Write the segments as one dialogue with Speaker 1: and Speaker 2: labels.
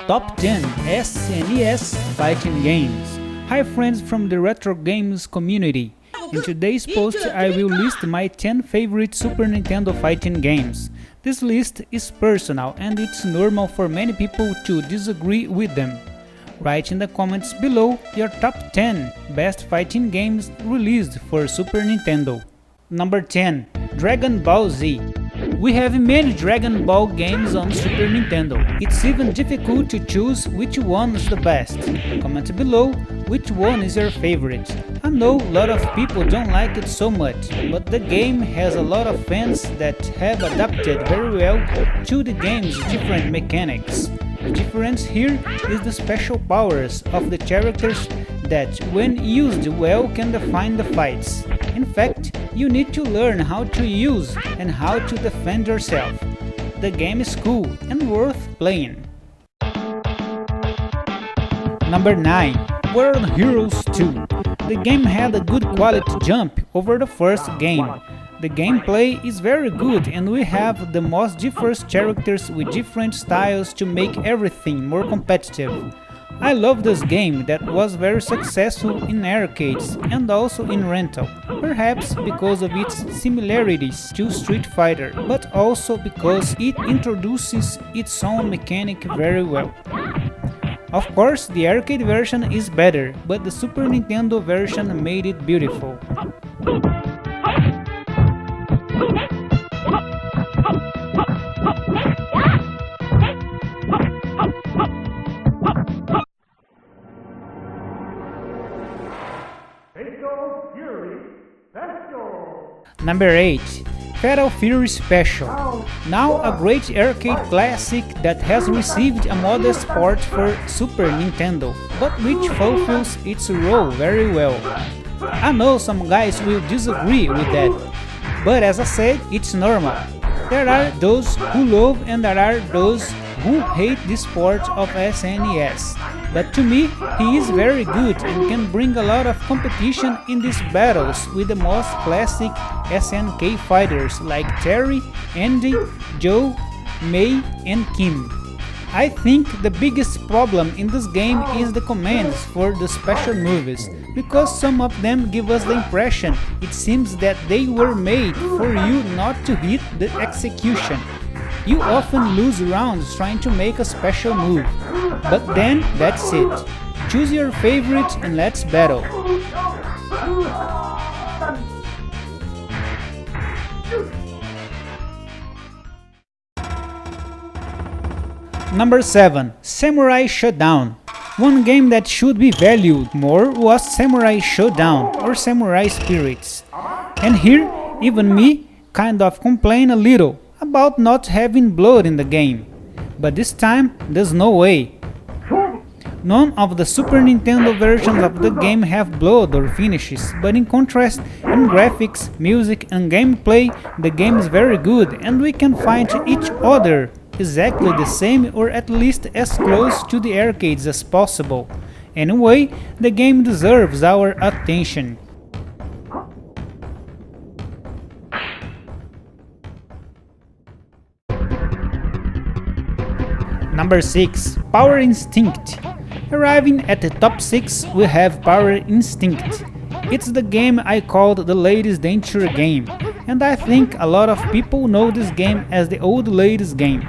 Speaker 1: Top 10 SNES Fighting Games. Hi friends from the retro games community. In today's post I will list my 10 favorite Super Nintendo fighting games. This list is personal and it's normal for many people to disagree with them. Write in the comments below your top 10 best fighting games released for Super Nintendo. Number 10. Dragon Ball Z. We have many Dragon Ball games on Super Nintendo. It's even difficult to choose which one is the best. Comment below which one is your favorite. I know a lot of people don't like it so much, but the game has a lot of fans that have adapted very well to the game's different mechanics. The difference here is the special powers of the characters that, when used well, can define the fights. In fact, you need to learn how to use and how to defend yourself. The game is cool and worth playing. Number 9. World Heroes 2. The game had a good quality jump over the first game. The gameplay is very good and we have the most diverse characters with different styles to make everything more competitive. I love this game that was very successful in arcades and also in rental, perhaps because of its similarities to Street Fighter, but also because it introduces its own mechanic very well. Of course, the arcade version is better, but the Super Nintendo version made it beautiful. Number 8. Fatal Fury Special. Now a great arcade classic that has received a modest port for Super Nintendo, but which fulfills its role very well. I know some guys will disagree with that, but as I said, it's normal. There are those who love and there are those who hate this port of SNES. But to me, he is very good and can bring a lot of competition in these battles with the most classic SNK fighters like Terry, Andy, Joe, Mei and Kim. I think the biggest problem in this game is the commands for the special moves, because some of them give us the impression it seems that they were made for you not to hit the execution. You often lose rounds trying to make a special move, but then that's it. Choose your favorite and let's battle. Number 7. Samurai Showdown. One game that should be valued more was Samurai Showdown or Samurai Spirits. And here, even me kind of complain a little about not having blood in the game, but this time there's no way. None of the Super Nintendo versions of the game have blood or finishes, but in contrast, in graphics, music and gameplay, the game is very good and we can find each other exactly the same or at least as close to the arcades as possible. Anyway, the game deserves our attention. Number 6. Power Instinct. Arriving at the top 6 we have Power Instinct. It's the game I called the Ladies Danger game, and I think a lot of people know this game as the old ladies game.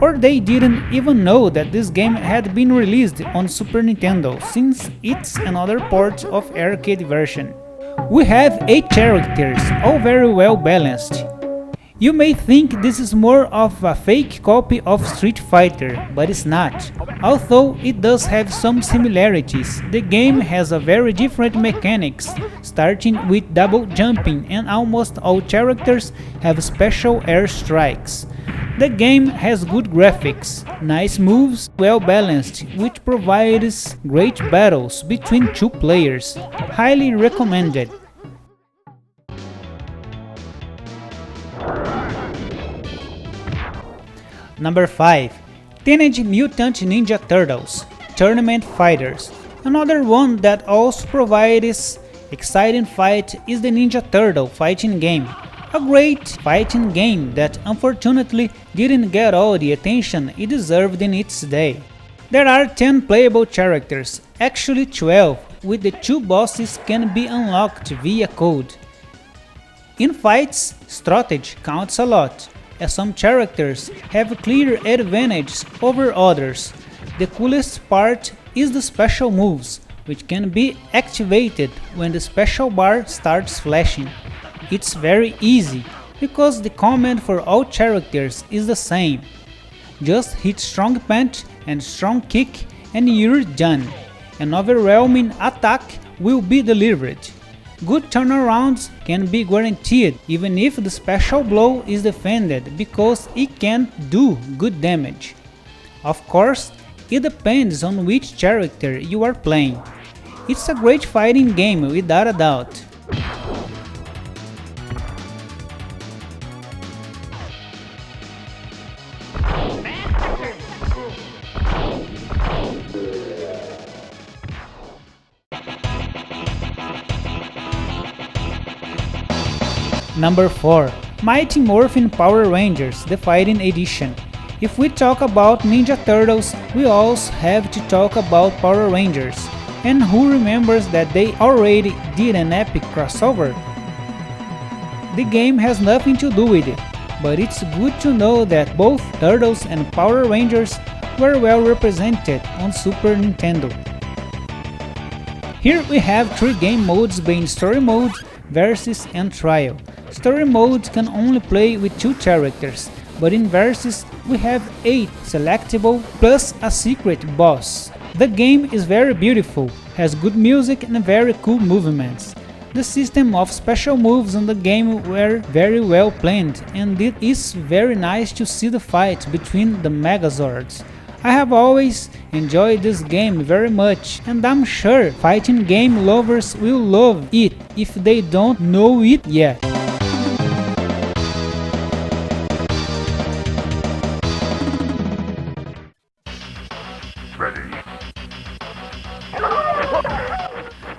Speaker 1: Or they didn't even know that this game had been released on Super Nintendo, since it's another port of arcade version. We have 8 characters, all very well balanced. You may think this is more of a fake copy of Street Fighter, but it's not. Although it does have some similarities, the game has a very different mechanics, starting with double jumping and almost all characters have special air strikes. The game has good graphics, nice moves, well balanced, which provides great battles between 2 players. Highly recommended. Number 5. Teenage Mutant Ninja Turtles Tournament Fighters. Another one that also provides exciting fight is the Ninja Turtle fighting game. A great fighting game that unfortunately didn't get all the attention it deserved in its day. There are 10 playable characters, actually 12, with the 2 bosses can be unlocked via code. In fights, strategy counts a lot, as some characters have clear advantages over others. The coolest part is the special moves, which can be activated when the special bar starts flashing. It's very easy, because the command for all characters is the same. Just hit strong punch and strong kick and you're done. An overwhelming attack will be delivered. Good turnarounds can be guaranteed even if the special blow is defended because it can do good damage. Of course, it depends on which character you are playing. It's a great fighting game without a doubt. Number 4. Mighty Morphin Power Rangers, the Fighting Edition. If we talk about Ninja Turtles, we also have to talk about Power Rangers. And who remembers that they already did an epic crossover? The game has nothing to do with it, but it's good to know that both Turtles and Power Rangers were well represented on Super Nintendo. Here we have 3 game modes being Story Mode, Versus and Trial. Story mode can only play with 2 characters, but in Versus we have 8 selectable plus a secret boss. The game is very beautiful, has good music and very cool movements. The system of special moves in the game were very well planned, and it is very nice to see the fight between the Megazords. I have always enjoyed this game very much, and I'm sure fighting game lovers will love it if they don't know it yet.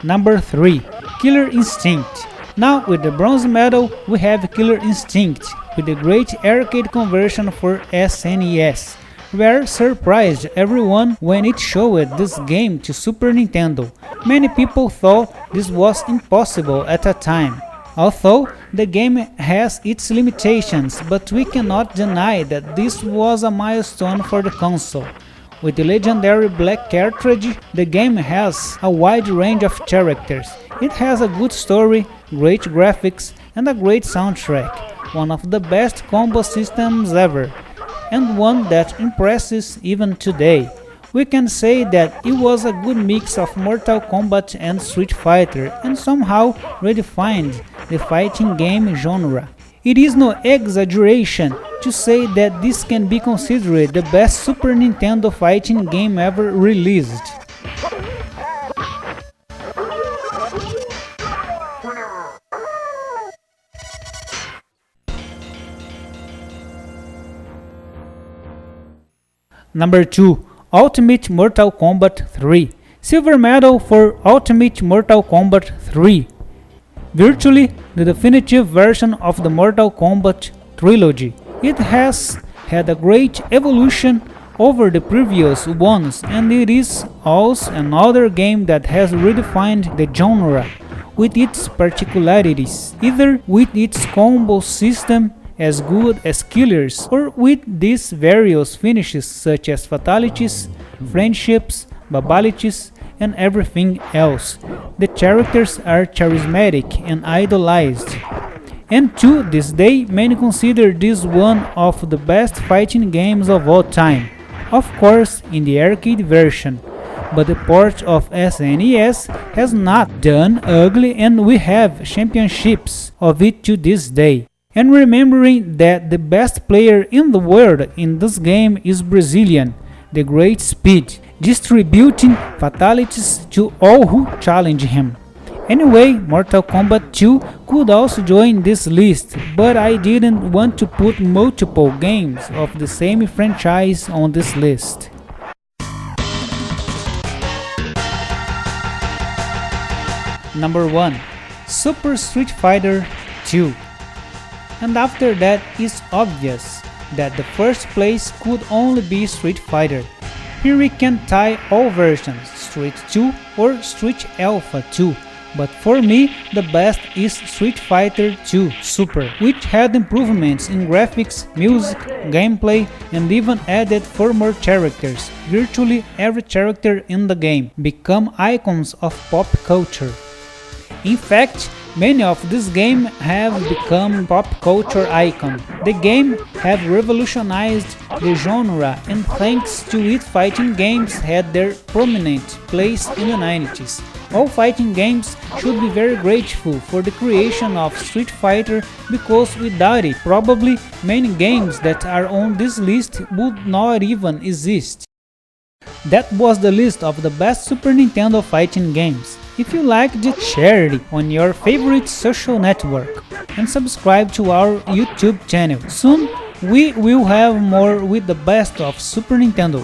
Speaker 1: Number 3. Killer Instinct. Now with the bronze medal we have Killer Instinct with the great arcade conversion for SNES. Rare surprised everyone when it showed this game to Super Nintendo. Many people thought this was impossible at the time. Although the game has its limitations, but we cannot deny that this was a milestone for the console. With the legendary black cartridge, the game has a wide range of characters. It has a good story, great graphics, and a great soundtrack, one of the best combo systems ever, and one that impresses even today. We can say that it was a good mix of Mortal Kombat and Street Fighter and somehow redefined the fighting game genre. It is no exaggeration to say that this can be considered the best Super Nintendo fighting game ever released. Number 2. Ultimate Mortal Kombat 3. Silver medal for Ultimate Mortal Kombat 3. Virtually the definitive version of the Mortal Kombat trilogy. It has had a great evolution over the previous ones, and it is also another game that has redefined the genre with its particularities, either with its combo system as good as killers or with these various finishes such as fatalities, friendships, babalities, and everything else. The characters are charismatic and idolized, and to this day many consider this one of the best fighting games of all time, of course in the arcade version, but the port of SNES has not done ugly and we have championships of it to this day. And remembering that the best player in the world in this game is Brazilian, the Great Speed, distributing fatalities to all who challenge him. Anyway, Mortal Kombat 2 could also join this list, but I didn't want to put multiple games of the same franchise on this list. Number 1. Super Street Fighter 2. And after that, it's obvious that the first place could only be Street Fighter. Here we can tie all versions, Street 2 or Street Alpha 2, but for me the best is Street Fighter 2 Super, which had improvements in graphics, music, gameplay, and even added 4 more characters. Virtually every character in the game become icons of pop culture. In fact, many of these games have become pop culture icons. The game have revolutionized the genre, and thanks to it fighting games had their prominent place in the 90s. All fighting games should be very grateful for the creation of Street Fighter, because without it, probably many games that are on this list would not even exist. That was the list of the best Super Nintendo fighting games. If you liked it, share it on your favorite social network and subscribe to our YouTube channel. Soon we will have more with the best of Super Nintendo.